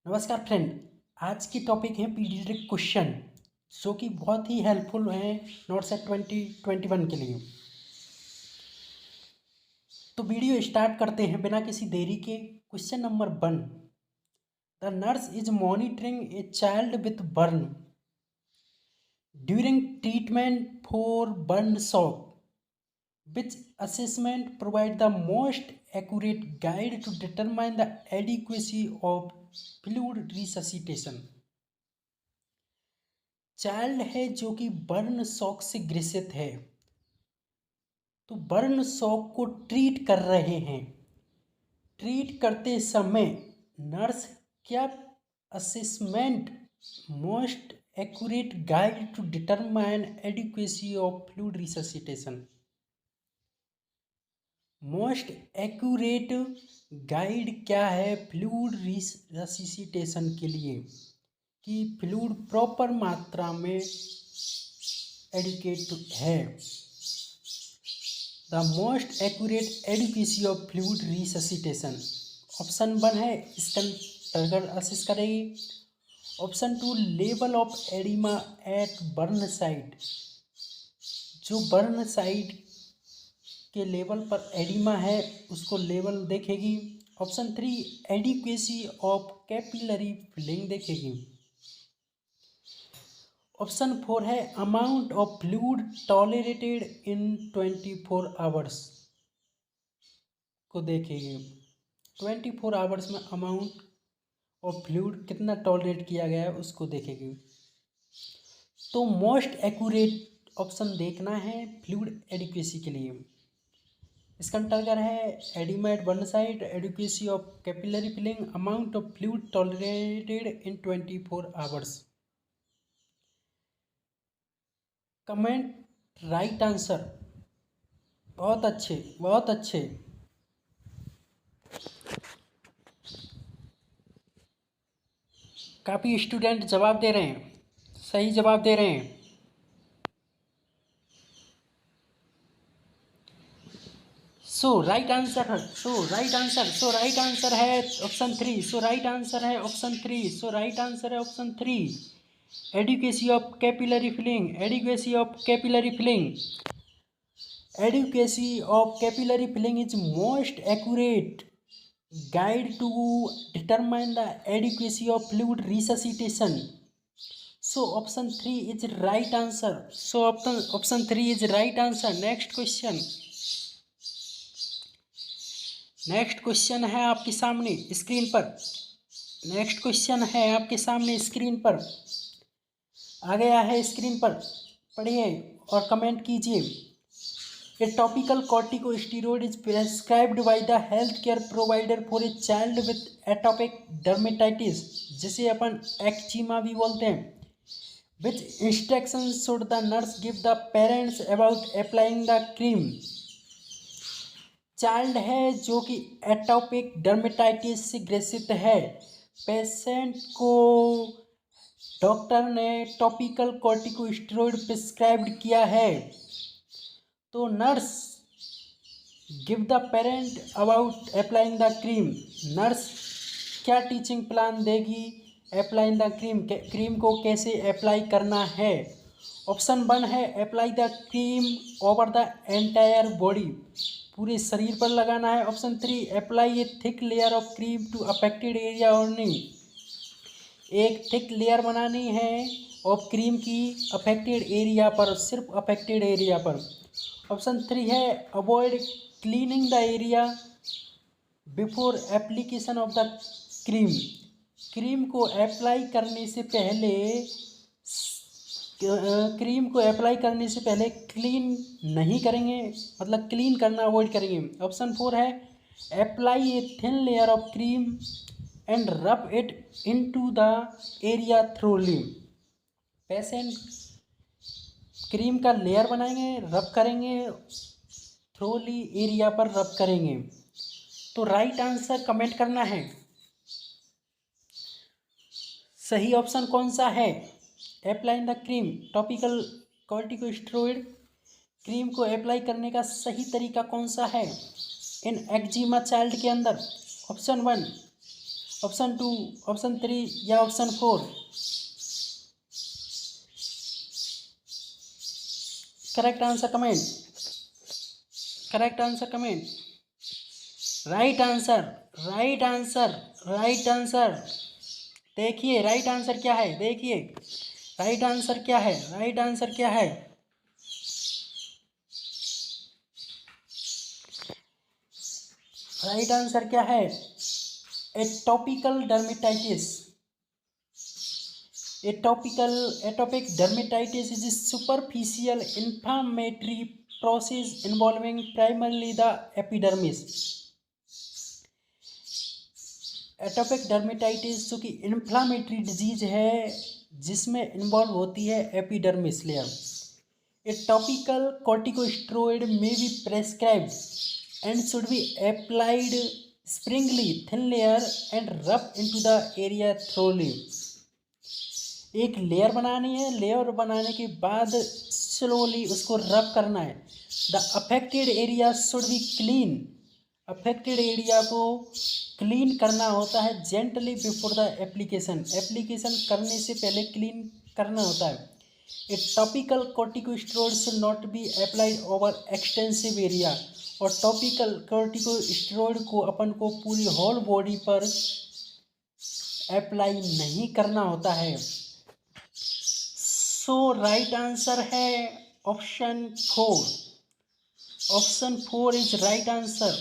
नमस्कार फ्रेंड। आज की टॉपिक है पीडियाट्रिक क्वेश्चन जो कि बहुत ही हेल्पफुल हैं नोट्स एट 2021 के लिए। तो वीडियो स्टार्ट करते हैं बिना किसी देरी के। Question number 1, the nurse is monitoring a child with burn during treatment for burn shock. Which assessment provide the most accurate guide to determine the adequacy of fluid resuscitation? Child है जो कि burn shock से ग्रसित है, तो burn shock को treat कर रहे हैं। ट्रीट करते समय नर्स क्या assessment most accurate guide to determine adequacy of fluid resuscitation. Most accurate guide क्या है फ्लूइड रिससिटेशन के लिए कि फ्लूइड प्रॉपर मात्रा में एडिकेट है। The most accurate adequacy of fluid resuscitation option 1 है, इसका ट्रिगर असेस करेगी। Option 2, level of oedema at burn site, जो बर्न साइट के लेवल पर एडिमा है उसको लेवल देखेगी। Option 3, adequacy of capillary filling देखेगी। ऑप्शन 4 है, amount of fluid tolerated in 24 hours को देखेगी। 24 आवर्स में अमाउंट ऑफ फ्लूइड कितना टॉलरेट किया गया है उसको देखेगी। तो मोस्ट एक्यूरेट ऑप्शन देखना है फ्लूइड एडिक्वेसी के लिए। इसका ट्रिगर है oedema at burn site, adequacy of capillary filling, amount of fluid tolerated in 24 hours. Comment right answer. बहुत अच्छे, बहुत अच्छे। काफ़ी स्टूडेंट जवाब दे रहे हैं, सही जवाब दे रहे हैं। सो राइट आंसर है ऑप्शन 3। सो राइट आंसर है option 3। Adequacy of capillary filling, is most accurate guide to determine the adequacy of fluid resuscitation. So option 3 is right answer. Option 3 is right answer. Next question है आपके सामने screen पर आ गया है। Screen पर पढ़िए और कमेंट कीजिए। A topical corticosteroid is prescribed by the healthcare provider for a child with atopic dermatitis, जिसे अपन एक्जिमा भी बोलते हैं। Which instructions should the nurse give the parents about applying the cream? Child है जो कि एटोपिक डर्मेटाइटिस से ग्रसित है। पेशेंट को डॉक्टर ने टॉपिकल कॉर्टिकोस्टेरॉइड प्रिस्क्राइब्ड किया है, तो nurse give the parent about applying the cream. Nurse क्या टीचिंग प्लान देगी अप्लाइंग द क्रीम को कैसे अप्लाई करना है। ऑप्शन 1 है, apply the cream over the entire body, पूरे शरीर पर लगाना है। Option 3, apply a thick layer of cream to affected area only, एक थिक लेयर बनानी है और क्रीम की अफेक्टेड एरिया पर, सिर्फ अफेक्टेड एरिया पर। ऑप्शन 3 है, avoid cleaning the area before application of the cream, cream को अप्लाई करने से पहले क्लीन नहीं करेंगे, मतलब क्लीन करना अवॉइड करेंगे। ऑप्शन 4 है, apply a thin layer of cream and rub it into the area thoroughly, patient cream का लेयर बनाएंगे, रब करेंगे, थ्रोली एरिया पर रब करेंगे। तो राइट आंसर कमेंट करना है। सही ऑप्शन कौन सा है? Applying the cream, topical corticosteroid cream को अप्लाई करने का सही तरीका कौन सा है इन एक्जिमा चाइल्ड के अंदर? ऑप्शन 1। ऑप्शन 2, ऑप्शन 3 या option 4? Correct answer comment, correct answer comment. Right answer, right answer, right answer. देखिए राइट आंसर क्या है, देखिए राइट आंसर क्या है, राइट आंसर क्या है। राइट आंसर क्या है? एटॉपिकल dermatitis. Atopic dermatitis is a superficial inflammatory process involving primarily the epidermis. Atopic dermatitis जो कि इन्फ्लामेटरी डिजीज है जिसमें इन्वॉल्व होती है epidermis layer. A topical corticosteroid may be prescribed and should be applied sparingly, thin layer and rub into the area thoroughly. एक layer बनानी है, layer बनाने के बाद स्लोली उसको रब करना है। The affected area should be clean, affected area को क्लीन करना होता है gently before the application, application करने से पहले क्लीन करना होता है। A topical corticosteroid should not be applied over extensive area, और टॉपिकल कॉर्टिकोस्टेरॉइड को अपन को पूरी होल बॉडी पर अप्लाई नहीं करना होता है। सो राइट आंसर है option 4, option 4 is right answer.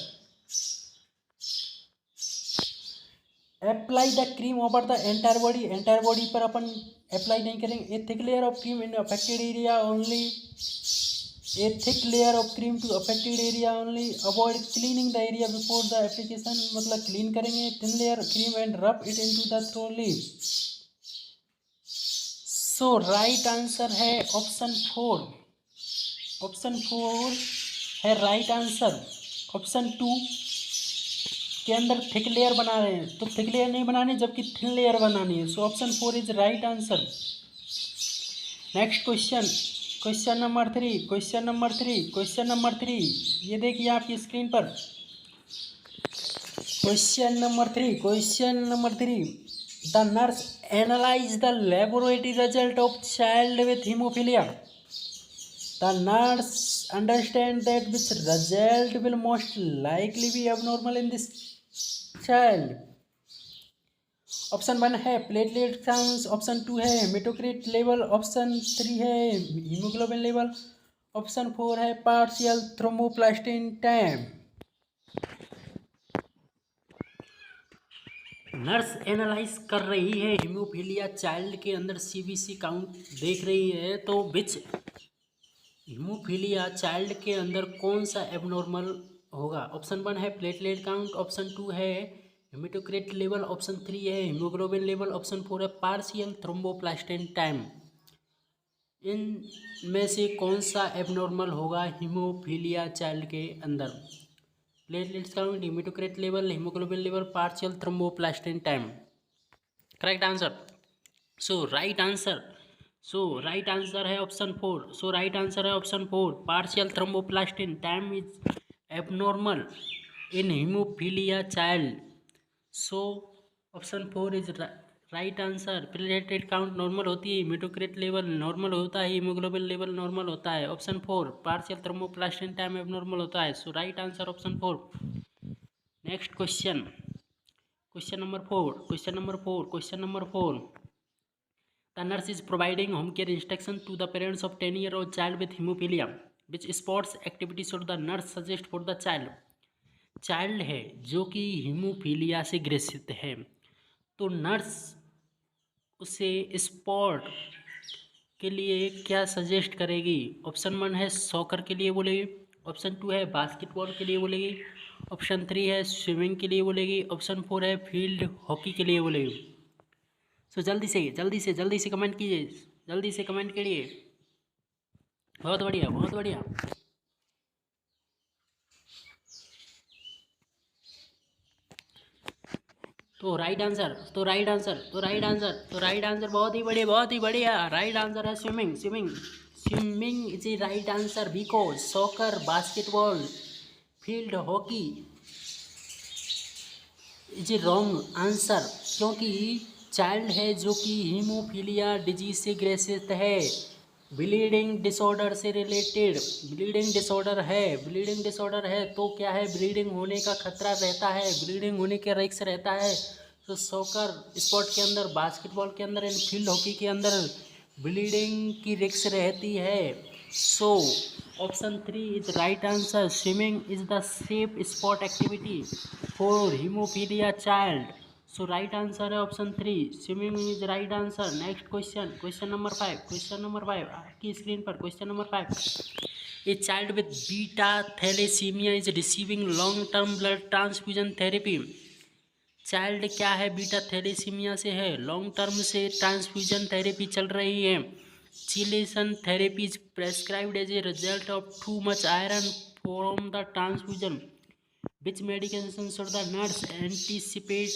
Apply the cream over the entire body, entire body पर अपन अप्लाई नहीं करेंगे। A thick layer of cream in affected area only, a thick layer of cream to affected area only. Avoid cleaning the area before the application, मतलब clean करेंगे thin layer cream and rub it into the thoroughly. So right answer है option 4, option 4 है right answer. Option 2 के अंदर thick layer बना रहे हैं, तो थिक लेयर नहीं बनानी जबकि थिन लेयर बनानी है। So option 4 is right answer. Next question, question number 3, question number 3, question number 3, ये देखिए आपकी स्क्रीन पर question number 3, question number 3। The nurse analyzed the laboratory result of child with hemophilia. The nurse understands that which result will most likely be abnormal in this child. Option 1 है platelet count, option 2 है haematocrit level, option 3 है haemoglobin level, option 4 है partial thromboplastin time. Nurse analyse कर रही है haemophilia child के अंदर CBC count देख रही है, तो विच हीमोफीलिया चाइल्ड के अंदर कौन सा एबनॉर्मल होगा। ऑप्शन 1 है प्लेटलेट काउंट, ऑप्शन 2 है हेमेटोक्रिट लेवल, ऑप्शन 3 है हीमोग्लोबिन लेवल, ऑप्शन 4 है पार्शियल थ्रोम्बोप्लास्टिन टाइम। इन में से कौन सा एबनॉर्मल होगा हीमोफीलिया चाइल्ड के अंदर। Platelets count, haematocrit level, haemoglobin level, partial thromboplastin time. Correct answer. So right answer, so right answer है ऑप्शन 4। सो राइट आंसर है option 4, partial thromboplastin time is abnormal in haemophilia child. So option 4 is right answer. Platelet count normal होती है, haematocrit level normal होता है, haemoglobin level normal होता है। Option 4 partial thromboplastin time abnormal होता है। So right answer option 4। Next question, question number 4, question number 4, question number 4। The nurse is providing home care instruction to the parents of 10-year-old child with haemophilia. Which sports activity should the nurse suggest for the child. Child है जो कि haemophilia से ग्रसित है, तो nurse उसे sport के लिए क्या सजेस्ट करेगी। ऑप्शन 1 है सॉकर के लिए बोलेगी, ऑप्शन 2 है बास्केटबॉल के लिए बोलेगी, ऑप्शन 3 है स्विमिंग के लिए बोलेगी, ऑप्शन 4 है फील्ड हॉकी के लिए बोलेगी। सो जल्दी से जल्दी से जल्दी से कमेंट कीजिए, जल्दी से कमेंट करिए। बहुत बढ़िया, बहुत बढ़िया। तो राइट आंसर, तो राइट आंसर, तो राइट आंसर, तो राइट आंसर, बहुत ही बढ़िया, बहुत ही बढ़िया। राइट आंसर है swimming, swimming, swimming is a right answer because soccer, basketball, field hockey is a wrong answer, क्योंकि चाइल्ड है जो कि हीमोफीलिया डिजीज से ग्रसित है, ब्लीडिंग डिसऑर्डर से रिलेटेड। ब्लीडिंग डिसऑर्डर है तो क्या है, ब्लीडिंग होने का खतरा रहता है, ब्लीडिंग होने का रिस्क रहता है। तो सॉकर स्पोर्ट के अंदर, बास्केटबॉल के अंदर एंड फील्ड हॉकी के अंदर ब्लीडिंग की रिस्क रहती है। So option 3 is right answer. Swimming is the safe sport activity for haemophilia child. So right answer है option 3, swimming is right answer. Next question, question number 5 आपकी screen पर question number 5। A child with beta thalassaemia is receiving long term blood transfusion therapy. Child क्या है, beta thalassaemia से है, long term से transfusion therapy चल रही है। Chelation therapy is prescribed as a result of too much iron from the transfusion. Which medication should the nurse anticipate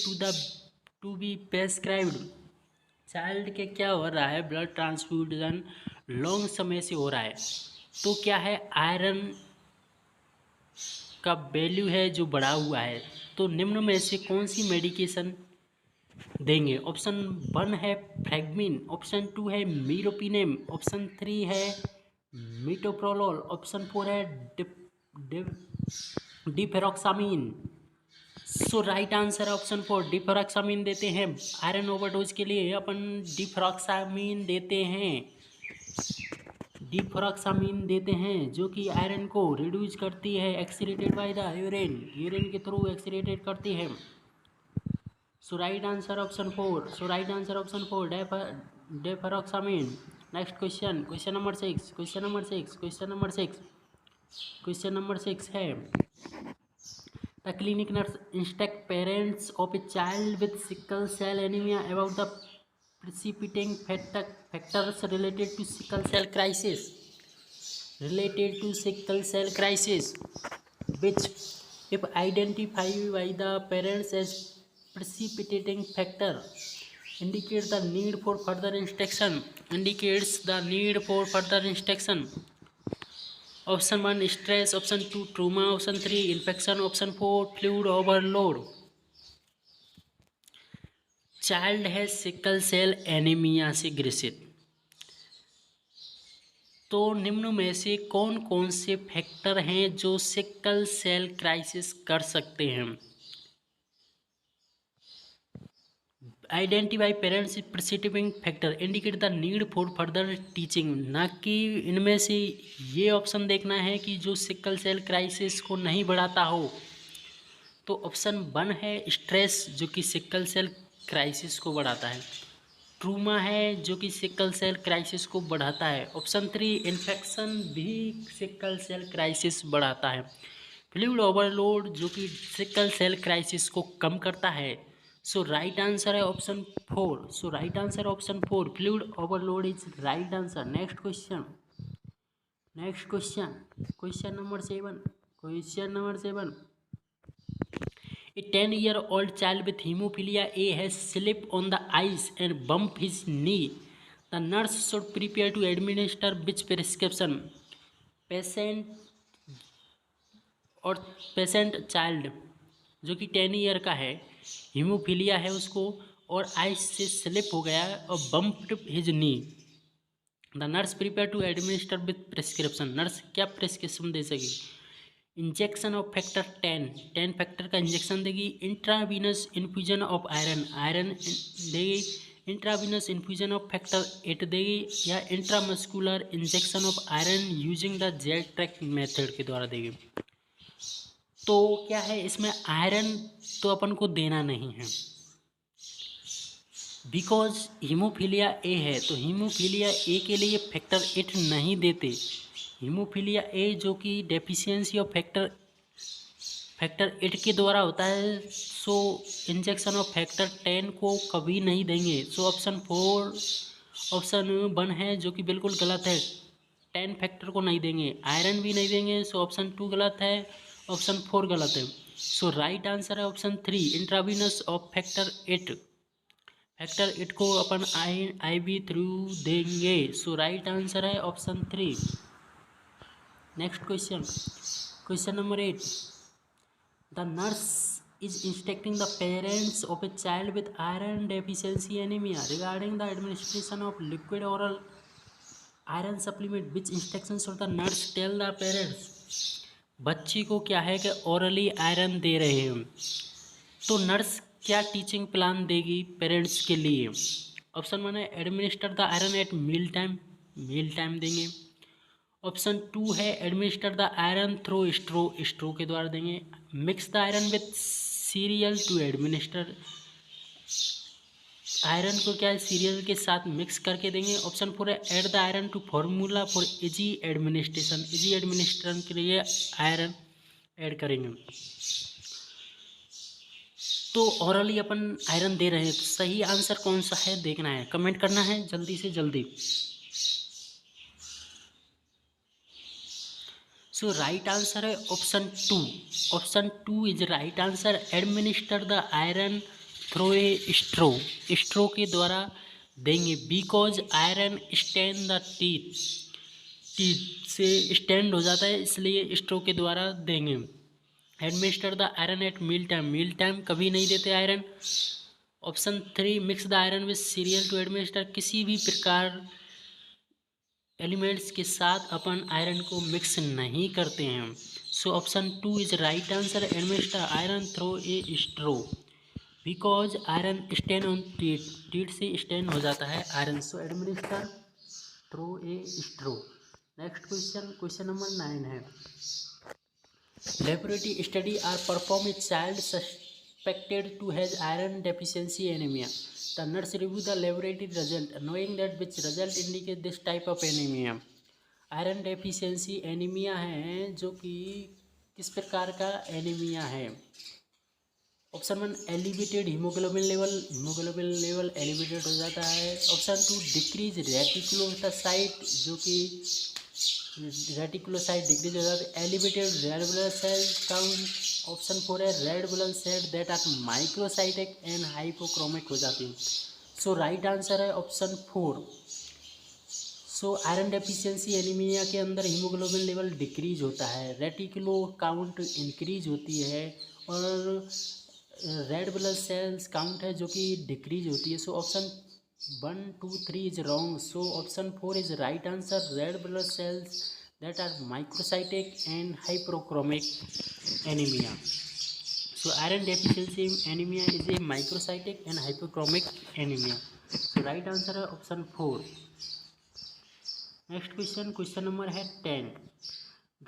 to be prescribed? Child के क्या हो रहा है, ब्लड ट्रांसफ्यूजन लॉन्ग समय से हो रहा है, तो क्या है, आयरन का वैल्यू है जो बढ़ा हुआ है। तो निम्न में से कौन सी मेडिकेशन देंगे? ऑप्शन 1 है फ्रेगमिन, ऑप्शन 2 है मीरोपिनेम, ऑप्शन 3 है मिटोप्रोलोल, ऑप्शन 4 है डिफेरॉक्सामिन। सो राइट आंसर ऑप्शन 4 डिफेरॉक्सामिन देते हैं। आयरन ओवरडोज के लिए अपन डिफेरॉक्सामिन देते हैं जो कि आयरन को रिड्यूस करती है, एक्सीरेटेड बाय द यूरिन के थ्रू एक्सीरेटेड करती है। So right answer option 4 deferoxamine. Next question, question number 6 है The clinic nurse instructs parents of a child with sickle cell anemia about the precipitating factors related to sickle cell crisis, which, if identified by the parents as precipitating factor, indicates the need for further instruction. Option 1 stress, option 2 trauma, option 3 infection, option 4 fluid overload. Child है sickle cell anaemia से ग्रसित, तो निम्न में से कौन कौन से फैक्टर हैं जो सिकल सेल क्राइसिस कर सकते हैं? Identify parents precipitating factor, indicate the need for further teaching. ना कि इनमें से ये ऑप्शन देखना है कि जो सिकल सेल क्राइसिस को नहीं बढ़ाता हो। तो ऑप्शन 1 है स्ट्रेस जो कि सिकल सेल क्राइसिस को बढ़ाता है, ट्रूमा है जो कि सिकल सेल क्राइसिस को बढ़ाता है, ऑप्शन 3 इन्फेक्शन भी सिकल सेल क्राइसिस बढ़ाता है, फ्लूइड ओवरलोड जो कि सिकल सेल क्राइसिस को कम करता है। सो राइट आंसर है option 4 fluid overload is right answer. Next question number 7। A 10-year-old child with hemophilia A has slipped on the ice and bumped his knee. The nurse should prepare to administer which prescription? Patient child जो कि 10 year का है, haemophilia है उसको, और ice से slip हो गया और bumped his knee. The nurse prepare to administer with prescription. Nurse क्या प्रिस्क्रिप्शन दे सकेगी? इंजेक्शन ऑफ फैक्टर 10 फैक्टर का इंजेक्शन देगी, इंट्रावीनस इन्फ्यूजन ऑफ आयरन देगी, इंट्रावीनस इन्फ्यूजन ऑफ फैक्टर 8 देगी, या intramuscular injection of iron using the Z track method के द्वारा देगी। तो क्या है, इसमें आयरन तो अपन को देना नहीं है, बिकॉज हीमोफीलिया ए है, तो हीमोफीलिया ए के लिए फैक्टर 8 नहीं देते। हीमोफीलिया ए जो कि डेफिशिएंसी ऑफ फैक्टर 8 के द्वारा होता है, सो इंजेक्शन ऑफ फैक्टर 10 को कभी नहीं देंगे। सो ऑप्शन 1 है जो कि बिल्कुल गलत है, 10 फैक्टर को नहीं देंगे, आयरन भी नहीं देंगे। सो ऑप्शन 2 गलत है, ऑप्शन 4 गलत है। सो राइट आंसर है ऑप्शन 3 इंट्रावीनस ऑफ फैक्टर 8 को अपन IV थ्रू देंगे। सो राइट आंसर है option 3। Next question number 8। The nurse is instructing the parents of a child with iron deficiency anemia regarding the administration of liquid oral iron supplement. Which instructions should the nurse tell the parents? बच्ची को क्या है कि orally iron दे रहे हैं, तो nurse क्या teaching plan देगी पेरेंट्स के लिए? ऑप्शन 1 है administer the iron at meal time देंगे। ऑप्शन 2 है administer the iron through straw के द्वारा देंगे। Mix the iron with cereal to administer, iron को क्या है सीरियल के साथ मिक्स करके देंगे। ऑप्शन 4 है add the iron to formula for easy administration के लिए आयरन ऐड करेंगे। तो ओरली अपन आयरन दे रहे हैं, तो सही आंसर कौन सा है देखना है, कमेंट करना है जल्दी से जल्दी। सो राइट आंसर है option 2। Option 2 is right answer. Administer the iron through a straw के द्वारा देंगे, because iron stain the teeth से स्टैंड हो जाता है, इसलिए स्ट्रो के द्वारा देंगे। Administer the iron at meal time कभी नहीं देते आयरन। Option 3 mix the iron with cereal to administer, किसी भी प्रकार एलिमेंट्स के साथ अपन आयरन को मिक्स नहीं करते हैं। So option 2 is right answer. Administer iron through a straw because iron stand on teeth से स्टैंड हो जाता है iron. So administer through a straw. Next question number 9 है। Laboratory study are performed with child suspected to has iron deficiency anemia. The nurse review the laboratory result, knowing that which result indicate this type of anemia. Iron deficiency anemia है जो कि किस प्रकार का anaemia है? Option 1 elevated haemoglobin level elevated हो जाता है। ऑप्शन 2 डिक्रीज रेटिकुलोसाइट, जो कि रेटिकुलोसाइट डिक्रीज हो जाता है। Elevated red blood cell count. Option 4 है red blood cell that are microcytic and hypochromic हो जाती है। सो राइट आंसर है option 4। So iron deficiency anaemia के अंदर हीमोग्लोबिन लेवल डिक्रीज होता है, रेटिकुलो काउंट इंक्रीज होती है और रेड ब्लड सेल्स काउंट है जो कि डिक्रीज होती है। So option 1, 2, 3 is wrong. So option 4 is right answer. Red blood cells that are microcytic and hypochromic anemia. So iron deficiency anemia is a microcytic and hypochromic anemia. So right answer है option 4. Next question number है 10.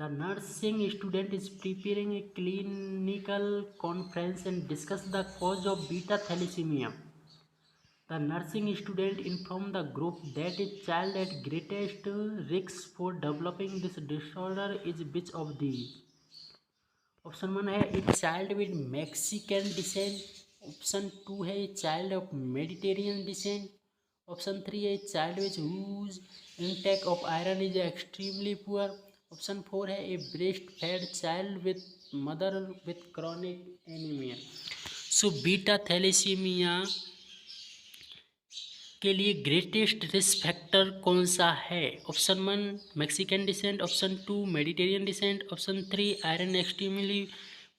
The nursing student is preparing a clinical conference and discuss the cause of beta thalassemia. The nursing student informed the group that a child at greatest risk for developing this disorder is which of these? Option 1 है a child with Mexican descent. Option 2 है a child of Mediterranean descent. Option 3 है a child whose intake of iron is extremely poor. Option 4 है a breastfed child with mother with chronic anemia. So beta thalassaemia के लिए greatest risk factor कौन सा है? Option 1 Mexican descent, option 2 Mediterranean descent, option 3 iron extremely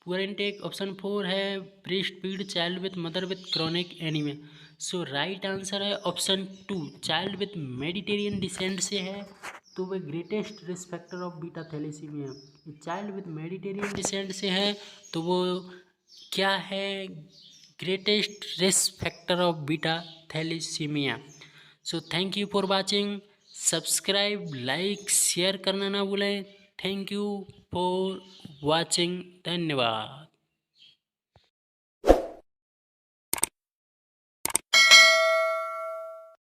poor intake, option 4 है breast feed child with mother with chronic anaemia. So right answer है option 2, child with Mediterranean descent से है तो वह greatest risk factor of beta thalassaemia. Child with Mediterranean descent से है तो वो क्या है? Greatest risk factor of beta thalassaemia. So thank you for watching. Subscribe, like, share करना ना भूलें। Thank you for watching. धन्यवाद।